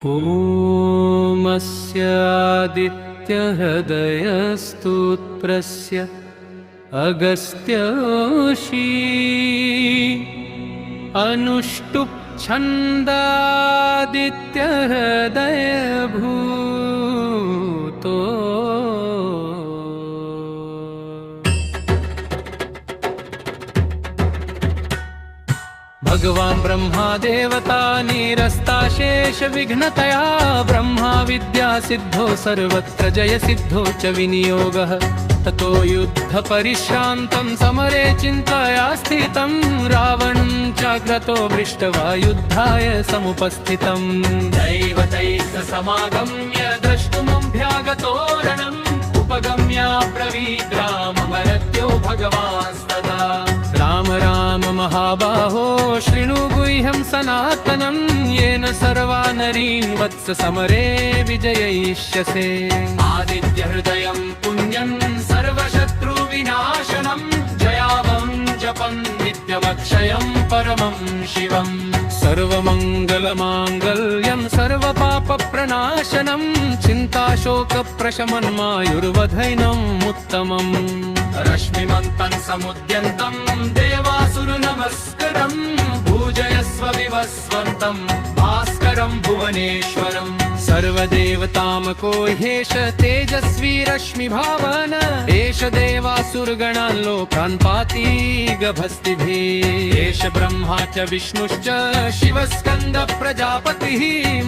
ओमस्य आदित्यहृदयस्तुत्रस्य अगस्त्योषी अनुष्टुप् छन्दादित्यहृदयभूतो भगवान् ब्रह्मा देवता निरस्ताशेष विघ्नतया ब्रह्मा विद्या सिद्धो सर्वत्र जय सिद्धो च विनियोगः ततो युद्ध परिश्रान्तं समरे चिन्तया स्थितं रावणं चाग्रतो दृष्ट्वा युद्धाय समुपस्थितं दैवतैः समागम्य द्रष्टुमभ्यागतो रणम् उपगम्य ब्रवीद् राममरत्यो भगवांस्तदा राम राम महाबाहो शृणु गुह्यं सनातनं येन सर्वा नरीन् वत्स समरे विजयिष्यसे आदित्यहृदयं पुण्यं सर्वशत्रुविनाशनं जयावं जपं नित्यमक्षयं परमं शिवम् सर्वमङ्गलमाङ्गल्यं सर्वपापप्रणाशनं चिन्ताशोकप्रशमनमायुर्वधैनम् उत्तमम् रश्मिमन्तं समुद्यन्तं देवासुरनमस्करं पूजयस्व विवस्वन्तं भास्करं भुवनेश्वरं सर्वदेवतामको ह्येष तेजस्वी रश्मिभावन एष देवासुरगणान् लोकान् पाति गभस्तिभिः एष ब्रह्मा च विष्णुश्च शिवस्कन्द प्रजापतिः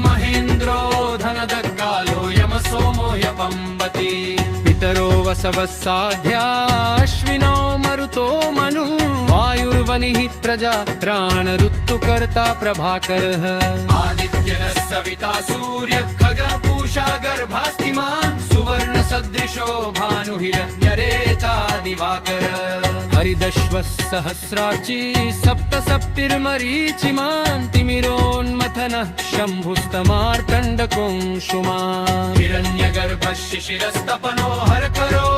महेन्द्रो धनदकालो यमसोमो यपम्बति पितरो वसवः साध्या अश्विनो मरुतो मनु वायुर्वनिः प्रजा प्राणऋतुकर्ता प्रभाकरः आदित्यः सविता सूर्यः खगः पूषा गर्भास्तिमान् सुवर्णसदृशो भानुहिरण्यरेता दिवाकरः हरिदश्वः सहस्रार्ची सप्तसप्तिर्मरीचिमान् तिमिरोन्मथनः शम्भुस्तमार्कण्डकोऽंशुमान् हिरण्यगर्भः शिशिरस्तपनो हरकरो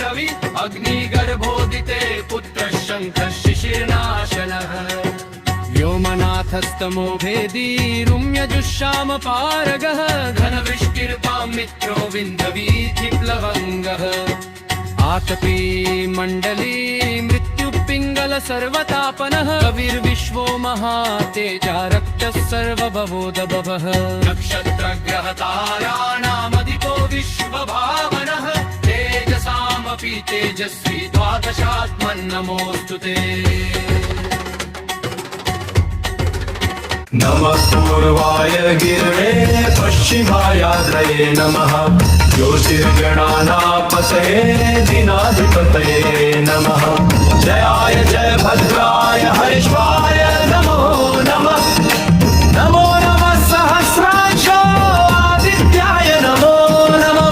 रवि अग्निगर्भोदिते पुत्रः शङ्खः शिशिरनाशनः व्योमनाथस्तमो भेदी रुम्यजुष्षामपारगः घनवृष्टिर्वां मित्रो विन्ध्यवीथिप्लवङ्गः आतपी मण्डली मृत्युपिङ्गल सर्वतापनः कविर्विश्वो महातेजा रक्तः सर्वभवोदभवः नक्षत्रग्रहताराणामधिपो विश्वभावनः तेजसामपि तेजस्वी द्वादशात्मन्नमोऽस्तु ते नमः पूर्वाय गिरवे पश्चिमायाद्रये नमः ज्योतिर्गणानापतये दिनाधिपतये नमः जयाय जय भद्राय हरिष्वाय नमो नमः नमो नमः सहस्रांशो आदित्याय नमो नमः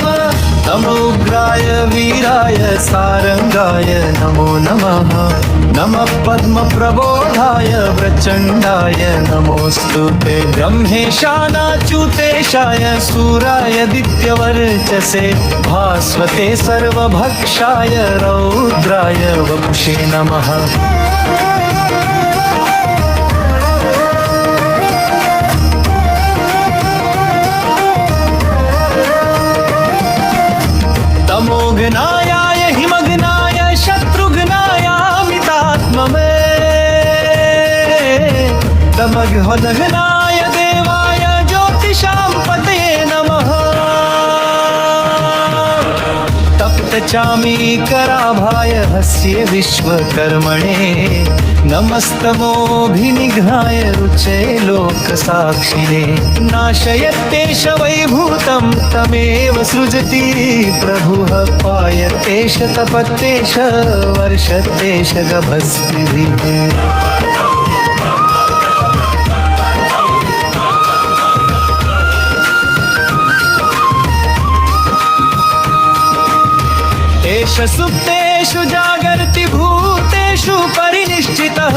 नमोग्राय वीराय सारंगाय नमो नमः नमः पद्मप्रबोधाय प्रचण्डाय नमोऽस्तु ते ब्रह्मेशानाच्युतेशाय सूराय दित्यवर्चसे भास्वते सर्वभक्षाय रौद्राय वपुषे नमः तमोघ्नाय हिमघ्नाय शत्रुघ्नाय तमघ्नाय देवाय ज्योतिषां पतये नमः तप्तचामीकराभाय हस्य विश्वकर्मणे नमस्तमोऽभिनिघ्नाय रुचे लोकसाक्षिणे नाशयत्येष वैभूतं तमेव सृजति प्रभुः पायतेष तपत्येष वर्षतेष गभस्तिभिः एष सुप्तेषु जागर्ति भूतेषु परिनिष्ठितः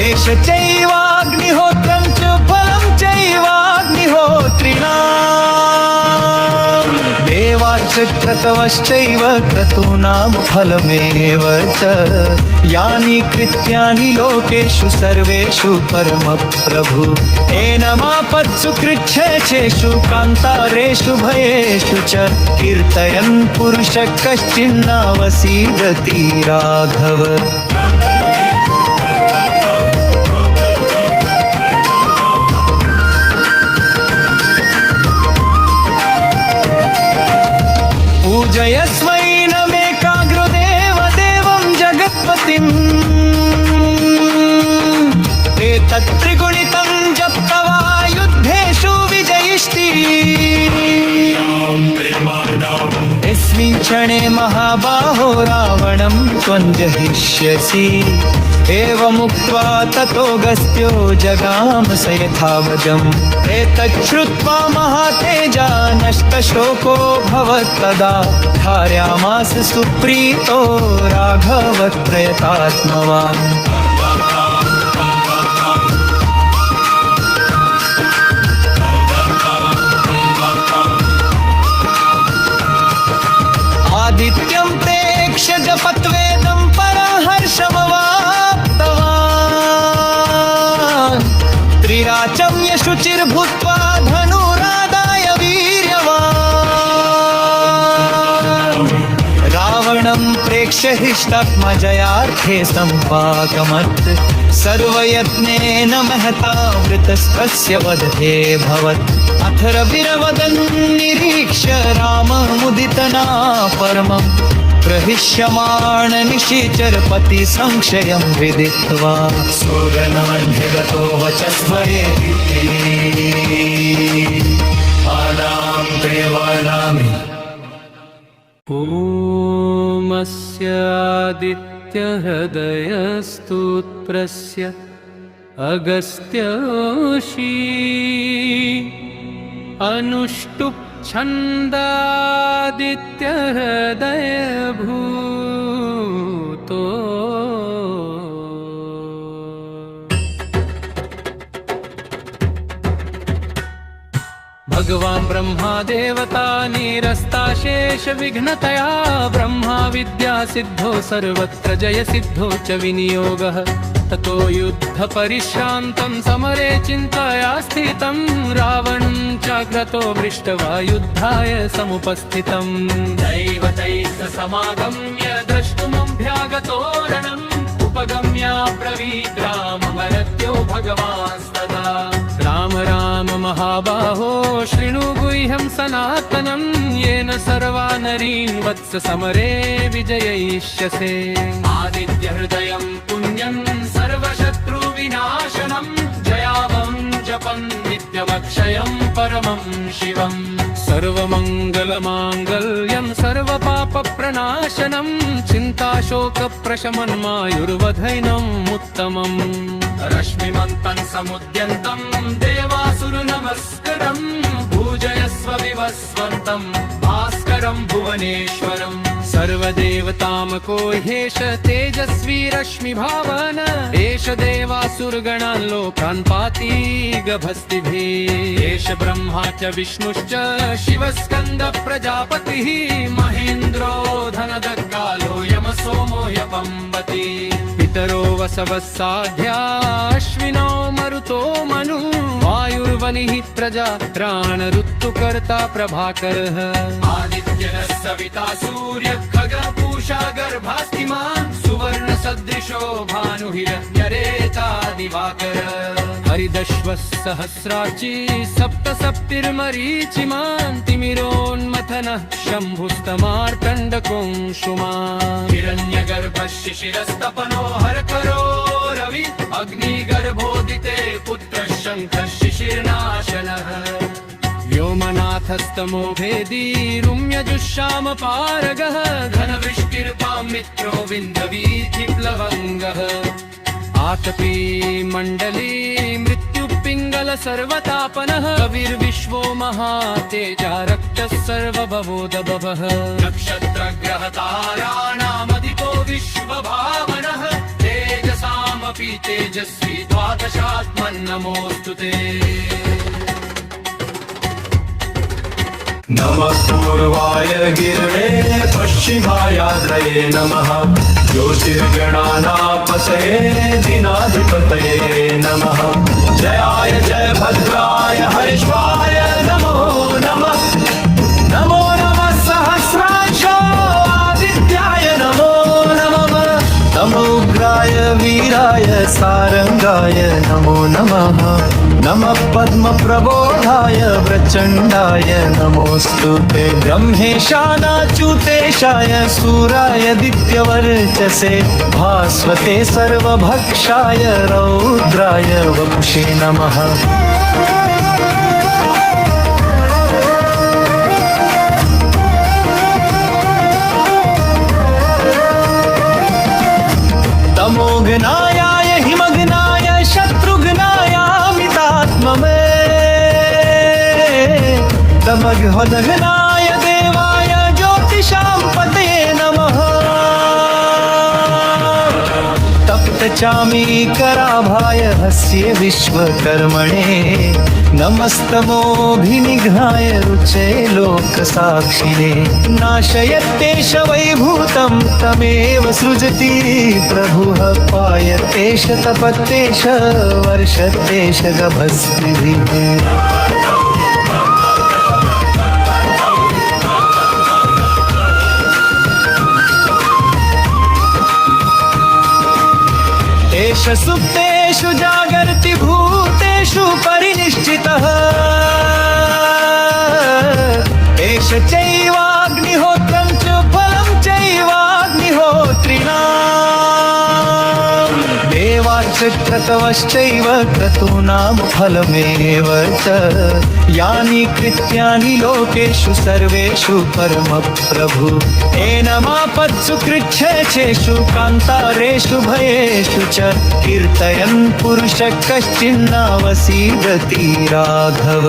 एष चैवाग्निहोत्रं च फलं चैवाग्निहोत्रिणां देवाश्च क्रतवश्चैव क्रतूनां फलमेव च यानि कृत्यानि लोकेषु सर्वेषु परमप्रभु येन मापत्सु कृच्छ्रेषु कान्तारेषु भयेषु च कीर्तयन् पुरुषः कश्चिन्नावसीदति राघव। पूजयस्वैनमेकाग्रदेव देवं जगत्पतिम् एतत्त्रिगुणितं जप्त्वा युद्धेषु विजयिष्टि यस्मिन् क्षणे महाबाहो रावणं त्वं जहिष्यसि। एवमुक्त्वा ततो गस्त्यो जगाम स यथावदम् एतच्छ्रुत्वा महातेजा नष्टशोको भवत्तदा धारयामास सुप्रीतो राघवत्रयतात्मवान्। आदित्यं प्रेक्ष्य जपत्वेदं परहर्षमवाप्तवान् त्रिराचम्य शुचिर्भूत्वा धनुरादाय वीर्यवान्। रावणं प्रेक्ष्य हृष्टात्मजयार्थे सम्पाकमत् सर्वयत्नेन महता वृतस्तस्य वधे भवत्। अथ रविरवदन् निरीक्ष्य राममुदितना परमं प्रहिष्यमाण निशिचरपति संशयं विदित्वा सूरनमध्यगतो वचस्वरेति आनां देवानामि। ओमस्यादित्यहृदयस्तुत्रस्य अगस्त्योषी अनुष्टुप् छन्दादित्यहृदयभूतो भगवान् ब्रह्मा देवता निरस्ताशेष विघ्नतया ब्रह्मा विद्या सिद्धो सर्वत्र जय सिद्धो च विनियोगः। ततो युद्ध परिश्रान्तं समरे चिन्तया स्थितं रावणं चाग्रतो दृष्ट्वा युद्धाय समुपस्थितम्। दैवतैः समागम्य द्रष्टुमभ्यागतो रणम् उपगम्य ब्रवीत् रामवरत्यो भगवांस्तदा। राम राम महाबाहो शृणु गुह्यं सनातनं येन सर्वा नरीन् वत्स समरे विजयिष्यसे। आदित्य हृदयं पुण्यं सर्वशत्रुविनाशनं जयावं जपं नित्यमक्षयं परमं शिवम्। सर्वमङ्गलमाङ्गल्यं सर्वपापप्रणाशनं चिन्ताशोकप्रशमन्मायुर्वधैनम् उत्तमम्। रश्मिमन्तं समुद्यन्तं देवासुरनमस्करं पूजयस्व विवस्वन्तं भास्करं भुवनेश्वरम्। सर्वदेवतामको ह्येष तेजस्वी रश्मिभावन एष देवासुरगणान् लोकान् पाति गभस्तिभिः। एष ब्रह्मा च विष्णुश्च शिवस्कन्द प्रजापतिः महेन्द्रो धनदकालो यमसोमो यपम्बति। पितरो वसवः साध्या अश्विनो मरुतो मनु वायुर्वनिः प्रजा प्राणऋतुकर्ता प्रभाकरः। आदित्यः सविता सूर्य खगः पूषा गर्भास्तिमान् सुवर्ण सदृशो भानुहिरण्यरेता दिवाकरः। हरिदश्वः सहस्राची सप्त सप्तिर्मरीचिमान् तिमिरोन्मथनः शम्भुस्तमार्कण्डकोऽंशुमान्। हिरण्यगर्भः शिशिरस्तपनो हरकरो रवि अग्निगर्भोदिते पुत्रः शङ्खः शिशिरनाशनः। व्योमनाथस्तमो भेदी रुम्यजुष्षामपारगः घनवृष्टिर्पां मित्रो विन्ध्यवीथिप्लवङ्गः। आतपी मण्डली मृत्युपिङ्गल सर्वतापनः कविर्विश्वो महातेजा रक्तः सर्वभवोदभवः। नक्षत्रग्रहताराणामधिपो विश्वभावनः तेजसामपि तेजस्वी द्वादशात्मन् नमोऽस्तु ते। नमः पूर्वाय गिरणे पश्चिमायाद्रये नमः ज्योतिर्गणानापतये दिनाधिपतये नमः जयाय जय भद्राय हरिष्वाय नमो नमः नमो नमः सहस्रांशो आदित्याय नमो नमः नमोग्राय वीराय सारंगाय नमो नमः नमः पद्मप्रबोधाय प्रचण्डाय नमोऽस्तुते ब्रह्मेशानाच्युतेशाय सूराय दित्यवर्चसे भास्वते सर्वभक्षाय रौद्राय वपुषे नमः तमोघ्नायाय हिमघ्नाय शत्रुघ्नायामितात्ममे तमघ्नाय देवाय ज्योतिषां पतये नमः तप्तचामीकराभाय हस्ये विश्वकर्मणे नमस्तमोऽभिनिघ्नाय रुचे लोकसाक्षिणे नाशयत्येष वैभूतं तमेव सृजति प्रभुः पायतेष तपत्येष वर्षत्येष गभस्तिभिः एष सुप्तेषु जागर्ति भूतेषु परिनिष्ठितः एष चैवाग्निहोत्रं च फलं चैवाग्निहोत्रिणाम् देवाश्च क्रतवश्चैव क्रतूनां फलमेव च यानि कृत्यानि लोकेषु सर्वेषु परमप्रभु एनमापत्सु कृच्छ्रेषु कान्तारेषु भयेषु च कीर्तयन् पुरुषः कश्चिन्नावसीदति राघव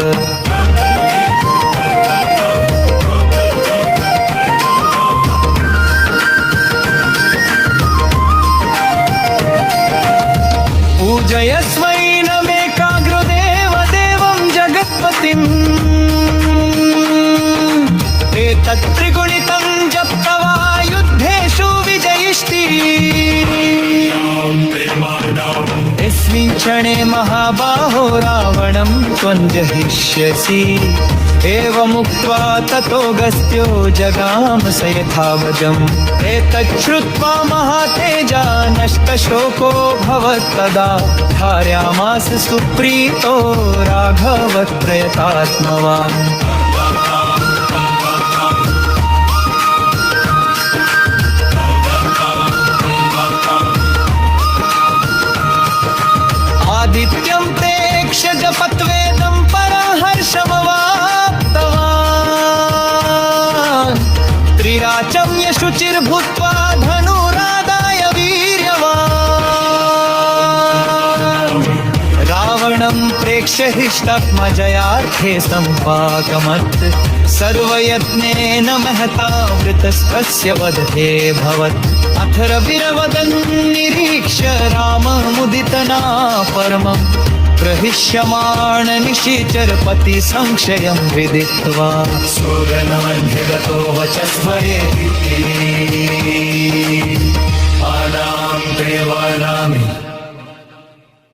पूजयस्वैनमेकाग्रदेव देवं जगत्पतिम् एतत्त्रिगुणितं जप्त्वा युद्धेषु विजयिष्टि यस्मिन् क्षणे महाबाहो रावणं त्वं जहिष्यसि एवमुक्त्वा ततोऽगस्त्यो जगाम स यथावजम् एतच्छ्रुत्वा महातेजा नष्टशोको भवत्तदा धारयामास सुप्रीतो राघवः प्रयतात्मवान् आदित्यं प्रेक्ष्य जपत्वेदं परहर्षमवाप्तवान् त्रिराचम्य शुचिर्भूत्वा धनुरादाय वीर्यवान् रावणं प्रेक्ष्य हृष्टात्मजयार्थे सम्पाकमत् सर्वयत्नेन महता वृतस्तस्य वधे भवत् अथ रविर्वदन् निरीक्ष्य राममुदितना परमम् प्रहिष्यमाण निशिचरपति संशयं विदित्वा सुरनमध्यगतो वचस्वरेति आनां देवानामि